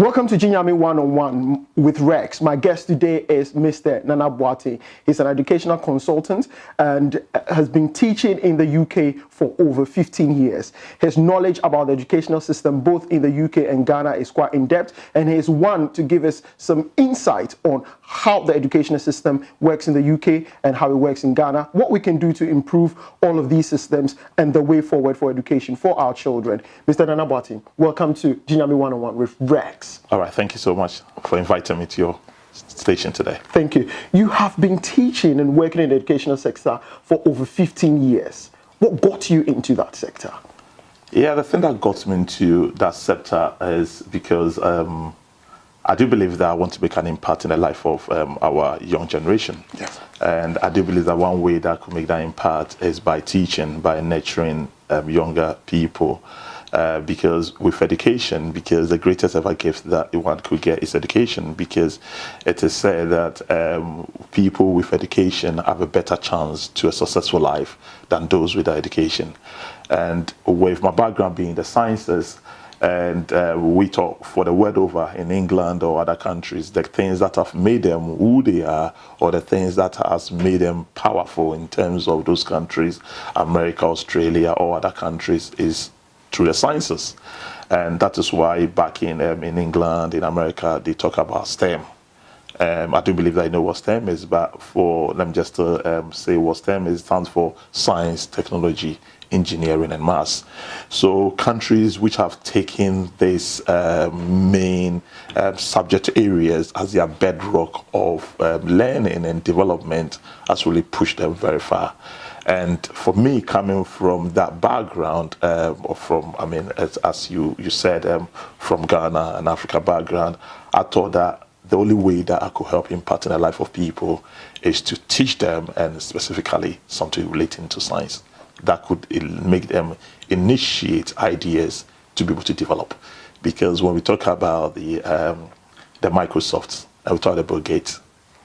Welcome to Jinyami One-on-One with Rex. My guest today is Mr. Nana Boateng. He's an educational consultant and has been teaching in the UK for over 15 years. His knowledge about the educational system both in the UK and Ghana is quite in-depth, and he is one to give us some insight on how the educational system works in the UK and how it works in Ghana, what we can do to improve all of these systems and the way forward for education for our children. Mr. Nana Boateng, welcome to Jinyami One-on-One with Rex. All right, thank you so much for inviting me to your station today. Thank you. You have been teaching and working in the educational sector for over 15 years. What got you into that sector? Yeah, the thing that got me into that sector is because I do believe that I want to make an impact in the life of our young generation. Yes. And I do believe that one way that I could make that impact is by teaching, by nurturing younger people. Because with education, because the greatest ever gift that one could get is education, because it is said that people with education have a better chance to a successful life than those without education. And with my background being the sciences, and we talk for the world over in England or other countries, the things that have made them who they are, or the things that has made them powerful in terms of those countries, America, Australia, or other countries, is through the sciences. And that is why back in England, in America, they talk about STEM. I do believe that I know what STEM is, but let me just say what STEM is. It stands for science, technology, engineering, and maths. So countries which have taken these main subject areas as their bedrock of learning and development has really pushed them very far. And for me, coming from that background, or from, as you said, from Ghana and Africa background, I thought that the only way that I could help impact in the life of people is to teach them, and specifically something relating to science that could make them initiate ideas to be able to develop. Because when we talk about the Microsofts, and we talk about Gates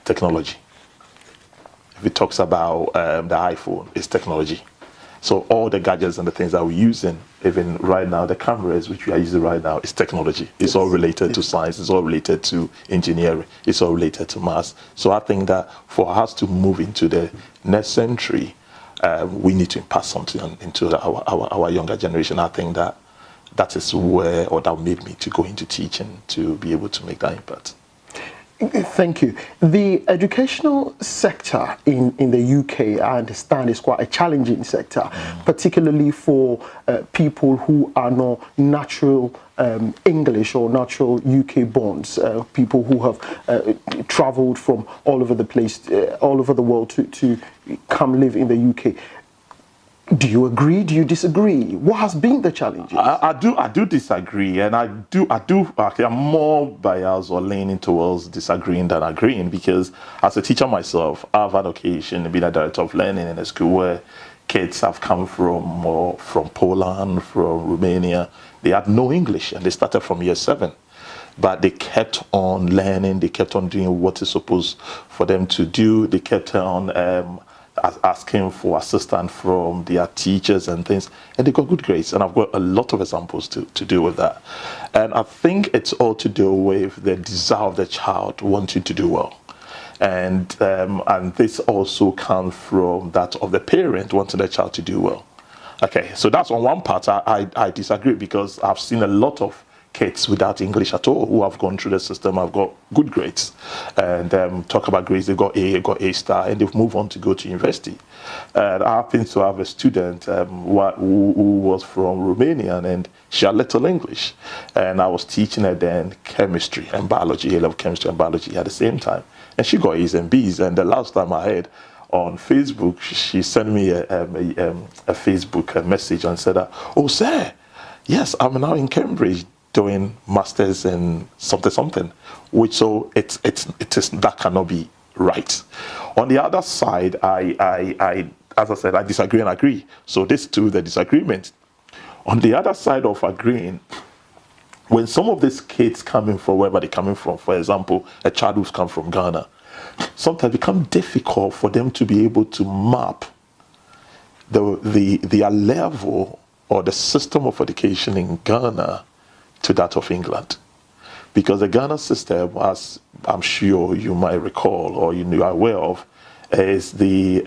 technology. If it talks about the iPhone, it's technology. So all the gadgets and the things that we're using, even right now, the cameras which we are using right now, is technology. It's all related to science. It's all related to engineering. It's all related to maths. So I think that for us to move into the next century, we need to impact something into our younger generation. I think that is where, or that made me to go into teaching, to be able to make that impact. Thank you. The educational sector in the UK, I understand, is quite a challenging sector, particularly for people who are not natural English or natural UK borns, people who have traveled from all over the place, all over the world to come live in the UK. Do you agree? Do you disagree? What has been the challenges? I do disagree, and I'm more biased or leaning towards disagreeing than agreeing, because as a teacher myself, I've had occasion to be a director of learning in a school where kids have come from Poland, from Romania. They had no English, and they started from year 7. But they kept on learning, they kept on doing what is supposed for them to do, they kept on asking for assistance from their teachers and things, and they got good grades. And I've got a lot of examples to do with that. And I think it's all to do with the desire of the child wanting to do well. And this also comes from that of the parent wanting the child to do well. Okay, so that's on one part. I disagree, because I've seen a lot of kids without English at all who have gone through the system, have got good grades, and talk about grades, they got A star, and they've moved on to go to university. And I happen to have a student who was from Romania, and she had little English, and I was teaching her then chemistry and biology, A-level chemistry and biology at the same time, and she got A's and B's. And the last time I heard on Facebook, she sent me a Facebook message and said, "Oh, sir, yes, I'm now in Cambridge doing masters in something," which, so it is, that cannot be right. On the other side, I as I said, I disagree and agree. So this too, the disagreement. On the other side of agreeing, when some of these kids coming from wherever they're coming from, for example, a child who's come from Ghana, sometimes it becomes difficult for them to be able to map their level or the system of education in Ghana to that of England. Because the Ghana system, as I'm sure you might recall or you are aware of, is the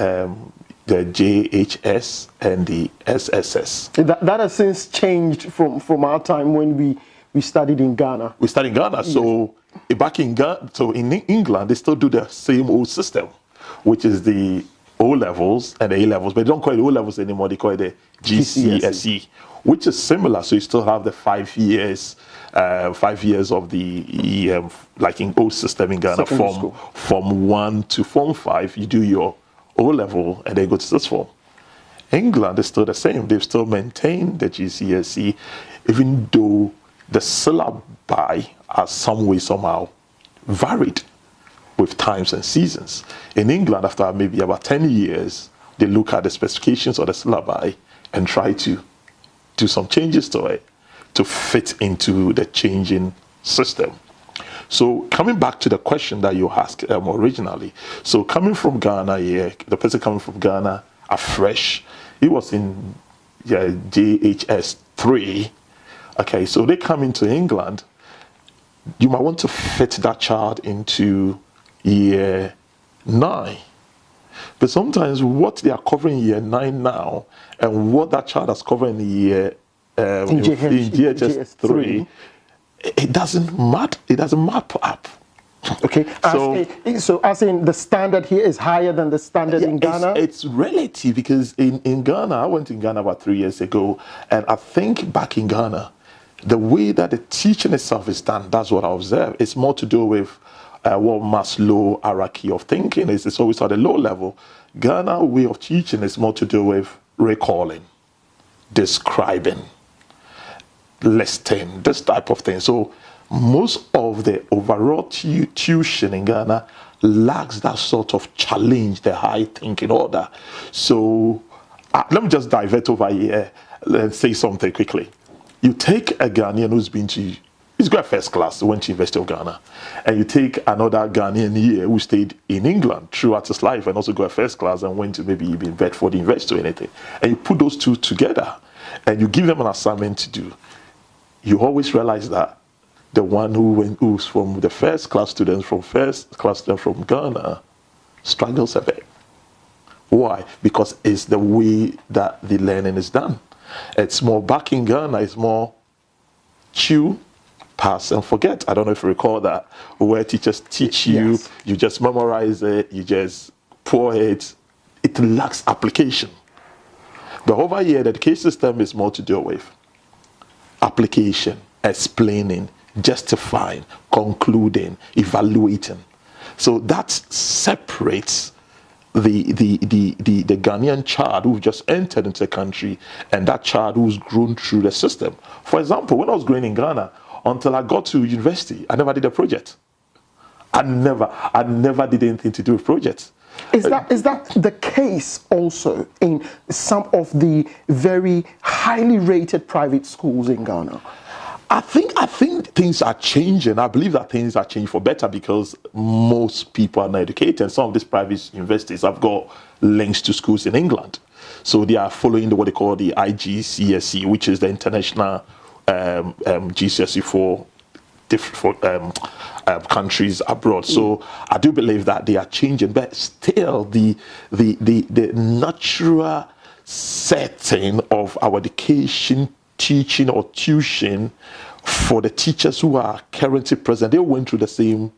JHS and the SSS. That has since changed from our time when we studied in Ghana. We studied in Ghana, yes. So back in Ghana, so in England, they still do the same old system, which is the O levels and the A levels, but they don't call it O levels anymore. They call it the GCSE, which is similar. So you still have the 5 years, 5 years of the like in old system in Ghana, from 1 to Form 5. You do your O level and then go to sixth form. England is still the same. They've still maintained the GCSE, even though the syllabi are some way somehow varied with times and seasons. In England, after maybe about 10 years, they look at the specifications of the syllabi and try to do some changes to it to fit into the changing system. So coming back to the question that you asked originally, so coming from Ghana here, the person coming from Ghana afresh, he was in JHS 3. Okay, so they come into England, you might want to fit that child into year 9. But sometimes what they are covering in year 9 now and what that child is covering in year in JHS 3, it doesn't match. It doesn't map up. Okay. So as in the standard here is higher than the standard in Ghana? It's relative because in Ghana, I went in Ghana about 3 years ago, and I think back in Ghana, the way that the teaching itself is done, that's what I observed. It's more to do with what Maslow hierarchy of thinking is. It's always at a low level. Ghana way of teaching is more to do with recalling, describing, listing, this type of thing. So most of the overall tuition in Ghana lacks that sort of challenge, the high thinking order. So let me just divert over here and say something quickly. You take a Ghanaian he's got first class, went to University of Ghana, and you take another Ghanaian here who stayed in England throughout his life and also got first class and went to maybe even Bedford University or anything, and you put those two together and you give them an assignment to do, you always realize that the one who's from the first class students from Ghana struggles a bit. Why? Because it's the way that the learning is done. It's more back in Ghana, it's more chew, pass and forget. I don't know if you recall that, where teachers teach you, yes, you just memorize it, you just pour it. It lacks application. But over here, the education system is more to do with application, explaining, justifying, concluding, evaluating. So that separates the Ghanaian child who just entered into the country and that child who's grown through the system. For example, when I was growing in Ghana, until I got to university, I never did a project. I never did anything to do with projects. Is that the case also in some of the very highly rated private schools in Ghana? I think things are changing. I believe that things are changing for better because most people are not educated. Some of these private universities have got links to schools in England. So they are following what they call the IGCSE, which is the international GCSE for different countries abroad. So I do believe that they are changing, but still the natural setting of our education, teaching or tuition for the teachers who are currently present, they went through the same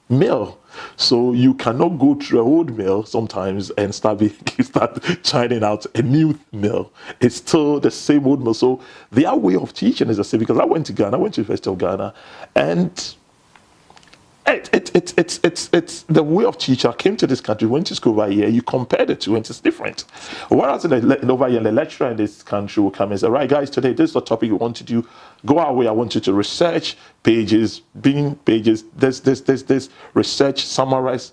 mill. So you cannot go through an old mill sometimes and start churning out a new mill. It's still the same old mill. So their way of teaching is the same. Because I went to Ghana, I went to the University of Ghana, and it's the way of teaching. I came to this country, went to school over here, you compare the two and it's different. Whereas over here, the lecturer in this country will come and say, right guys, today this is the topic we want to do. Go our way, I want you to research pages, this, research, summarize.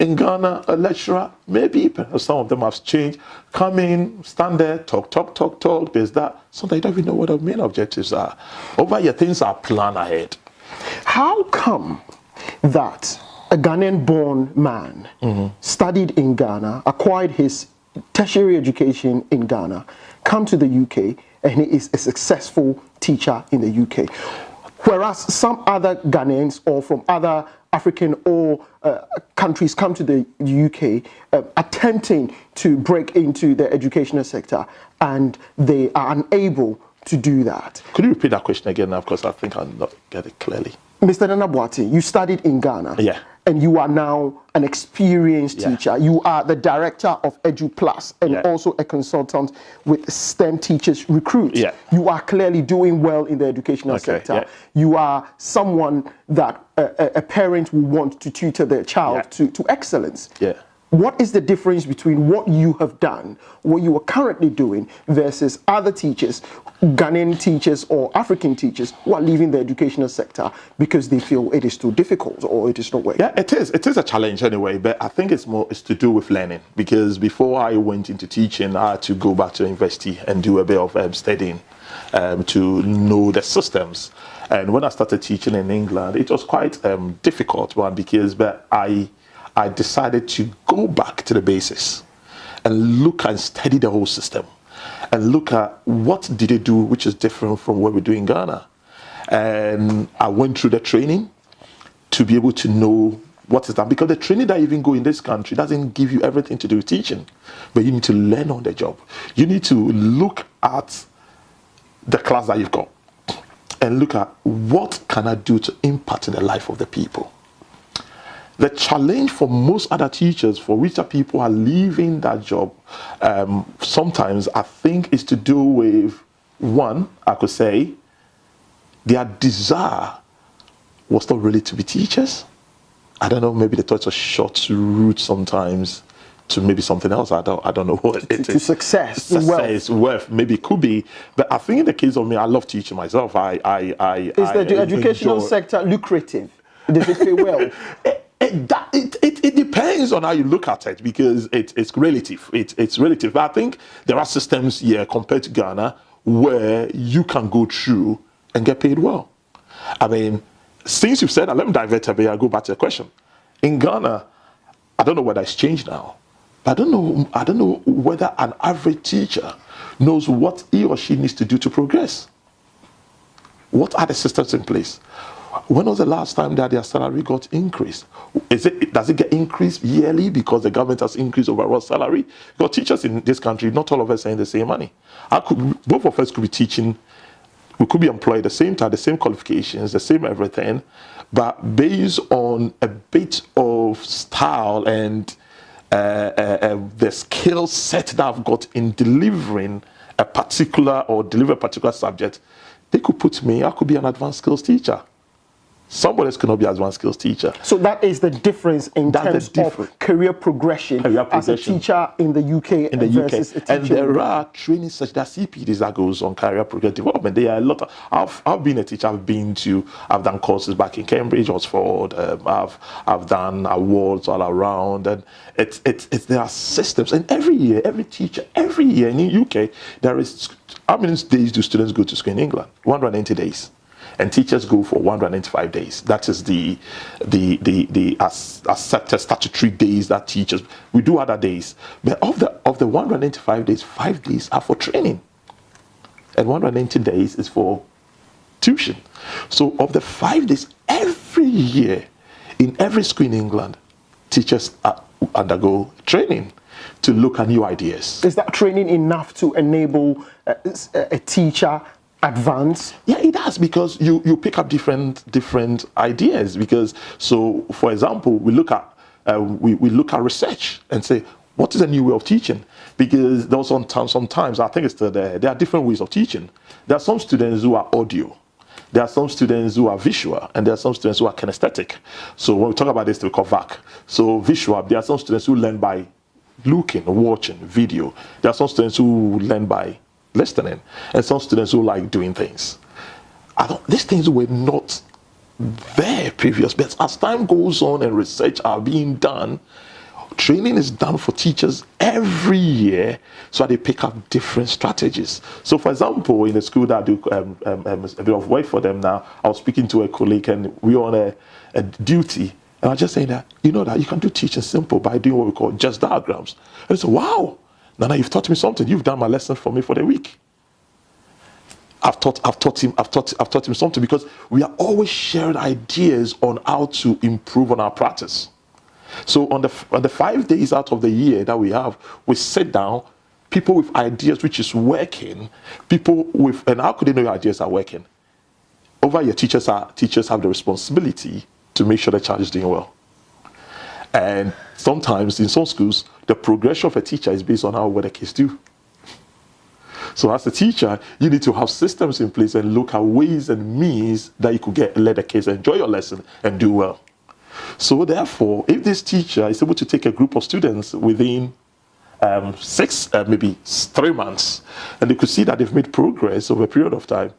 In Ghana, a lecturer, maybe some of them have changed, come in, stand there, talk, there's that. Sometimes you don't even know what the main objectives are. Over here, things are planned ahead. How come that a Ghanaian-born man studied in Ghana, acquired his tertiary education in Ghana, come to the UK, and he is a successful teacher in the UK? Whereas some other Ghanaians or from other African or countries come to the UK attempting to break into the educational sector, and they are unable to do that. Could you repeat that question again now? Because I think I'll not get it clearly. Mr. Nana Boateng, you studied in Ghana. Yeah. And you are now an experienced teacher. You are the director of EduPlus and also a consultant with STEM Teachers Recruit. Yeah. You are clearly doing well in the educational sector. Yeah. You are someone that a parent will want to tutor their child to excellence. Yeah. What is the difference between what you have done, what you are currently doing, versus other teachers, Ghanaian teachers or African teachers who are leaving the educational sector because they feel it is too difficult or it is not working? Yeah, it is. It is a challenge anyway, but I think it's to do with learning, because before I went into teaching, I had to go back to university and do a bit of studying to know the systems. And when I started teaching in England, it was quite difficult one, because I decided to go back to the basis and look and study the whole system and look at what did they do which is different from what we do in Ghana. And I went through the training to be able to know what is that, because the training that you even go in this country doesn't give you everything to do with teaching, but you need to learn on the job. You need to look at the class that you've got and look at what can I do to impact in the life of the people. The challenge for most other teachers for which people are leaving that job sometimes, I think, is to do with, one, I could say, their desire was not really to be teachers. I don't know, maybe they thought it's a short route sometimes to maybe something else. I don't know what it is. To success, wealth, maybe it could be. But I think in the case of me, I love teaching myself. Is the educational sector lucrative? Does it pay well? It depends on how you look at it, because it's relative. It's relative. But I think there are systems here compared to Ghana where you can go through and get paid well. I mean, since you've said that, let me divert a bit. I'll go back to the question. In Ghana, I don't know whether it's changed now, but I don't know whether an average teacher knows what he or she needs to do to progress. What are the systems in place? When was the last time that their salary got increased? Does it get increased yearly because the government has increased overall salary? Because teachers in this country, not all of us are in the same money. Both of us could be teaching, we could be employed at the same time, the same qualifications, the same everything, but based on a bit of style and the skill set that I've got in delivering a particular subject, they could put me, I could be an advanced skills teacher. Somebody else cannot be an advanced skills teacher. So that is the difference in terms of career progression as a teacher in the UK versus a teacher. And there are training such that CPDs that goes on career progression development. There are a lot of, I've been a teacher, I've done courses back in Cambridge, Oxford, I've done awards all around, and there are systems. And every year in the UK, there is, how many days do students go to school in England? 180 days. And teachers go for 195 days. That is the accepted statutory days that teachers. We do other days, but of the 195 days, 5 days are for training, and 190 days is for tuition. So of the 5 days every year, in every school in England, teachers undergo training to look at new ideas. Is that training enough to enable a teacher advance? Yeah, it does, because you pick up different ideas. Because, so for example, we look at research and say, what is a new way of teaching? Because there are sometimes I think it's still there are different ways of teaching. There are some students who are audio, there are some students who are visual, and there are some students who are kinesthetic. So when we talk about this, we call VAC. So visual, there are some students who learn by looking, watching video. There are some students who learn by listening, and some students who like doing things. These things were not there previous, but as time goes on and research are being done, training is done for teachers every year, so they pick up different strategies. So for example, in the school that I do a bit of work for them now, I was speaking to a colleague and we were on a duty, and I was just saying that, you know, that you can do teaching simple by doing what we call just diagrams. And I said, wow, Nana, you've taught me something. You've done my lesson for me for the week. I've taught him something, because we are always sharing ideas on how to improve on our practice. So on the 5 days out of the year that we have, we sit down, people with ideas which is working, and how could they know your ideas are working? Over here, teachers have the responsibility to make sure the child is doing well. And sometimes in some schools, the progression of a teacher is based on how well the kids do. So as a teacher, you need to have systems in place and look at ways and means that you could let the kids enjoy your lesson and do well. So therefore, if this teacher is able to take a group of students within maybe 3 months, and they could see that they've made progress over a period of time,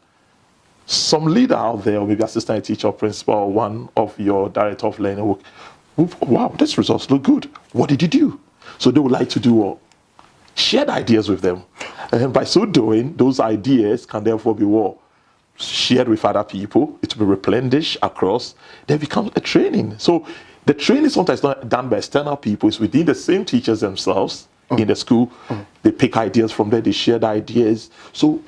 some leader out there, or maybe assistant teacher or principal, or one of your director of learning will, wow, these results look good. What did you do? So they would like to do what? Share the ideas with them. And by so doing, those ideas can therefore be what? Shared with other people. It will be replenished across. Then becomes a training. So the training sometimes not done by external people. It's within the same teachers themselves in the school. They pick ideas from there. They share the ideas. So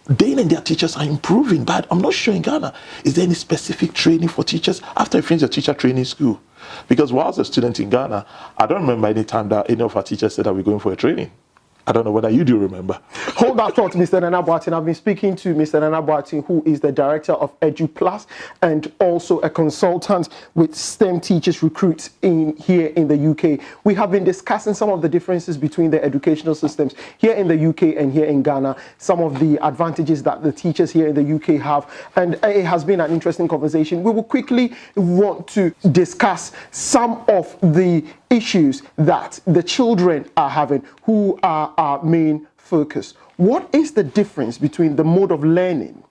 they and their teachers are improving. But I'm not sure in Ghana, is there any specific training for teachers after you finish the teacher training school? Because while I was a student in Ghana, I don't remember any time that any of our teachers said that we're going for a training. I don't know whether you do remember. Hold that thought, Mr. Nana Boateng. I've been speaking to Mr. Nana Boateng, who is the director of EduPlus and also a consultant with STEM teachers recruits here in the UK. We have been discussing some of the differences between the educational systems here in the UK and here in Ghana, some of the advantages that the teachers here in the UK have, and it has been an interesting conversation. We will quickly want to discuss some of the issues that the children are having, who are our main focus. What is the difference between the mode of learning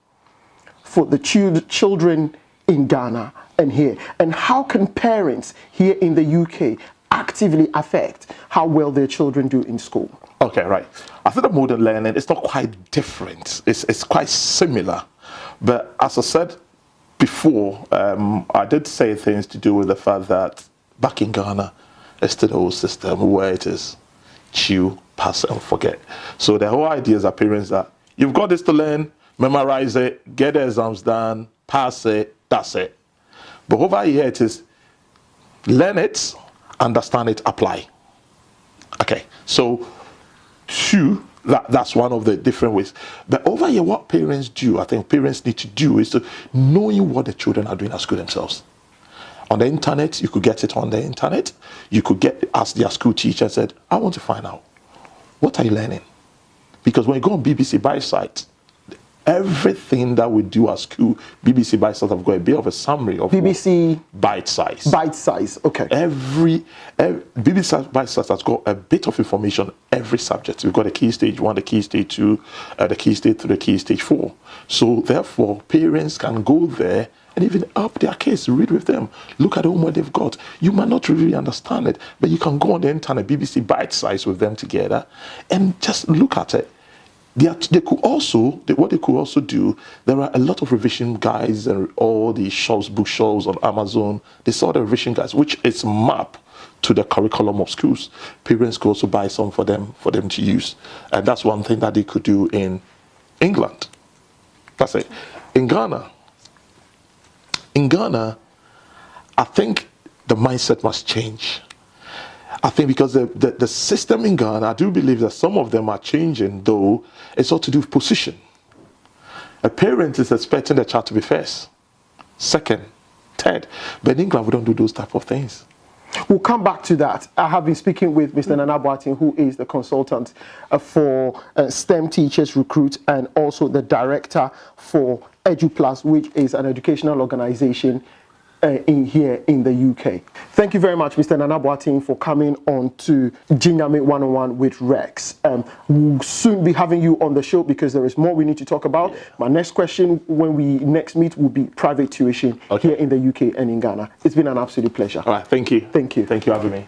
for the children in Ghana and here? And how can parents here in the UK actively affect how well their children do in school? Okay, right. I think the mode of learning is not quite different. It's quite similar. But as I said before, I did say things to do with the fact that back in Ghana, it's still the old system where it is chew, pass, and forget. So the whole idea is that parents that you've got this to learn, memorize it, get the exams done, pass it, that's it. But over here it is learn it, understand it, apply. Okay, so that's one of the different ways. But over here, what parents do, I think parents need to do, is to knowing what the children are doing at school themselves. On the internet, you could get it on the internet. You could ask their school teacher, said, I want to find out, what are you learning? Because when you go on BBC Bitesize, everything that we do at school, BBC Bitesize have got a bit of a summary of BBC Bitesize. Bitesize, okay. Every BBC Bitesize has got a bit of information on every subject. We've got the key stage 1, the key stage 2, the key stage 3, the key stage 4. So therefore, parents can go there and even up their case, read with them, look at the homework they've got. You might not really understand it, but you can go on the internet, BBC Bitesize with them together, and just look at it. What they could also do, there are a lot of revision guides and all the bookshelves on Amazon. They saw the revision guides, which is mapped to the curriculum of schools. Parents could also buy some for them to use, and that's one thing that they could do in England. That's it. In Ghana, I think the mindset must change. I think because the system in Ghana, I do believe that some of them are changing, though it's all to do with position. A parent is expecting the child to be first, second, third. But in England, we don't do those type of things. We'll come back to that. I have been speaking with Mr. Nana Boateng, who is the consultant for STEM teachers recruit and also the director for EduPlus, which is an educational organization here in the UK. Thank you very much, Mr. Nana Boateng, for coming on to Jinyame 101 with Rex. We'll soon be having you on the show because there is more we need to talk about. Yeah. My next question when we next meet will be private tuition here in the UK and in Ghana. It's been an absolute pleasure. All right, thank you. Thank you. Thank you for having me.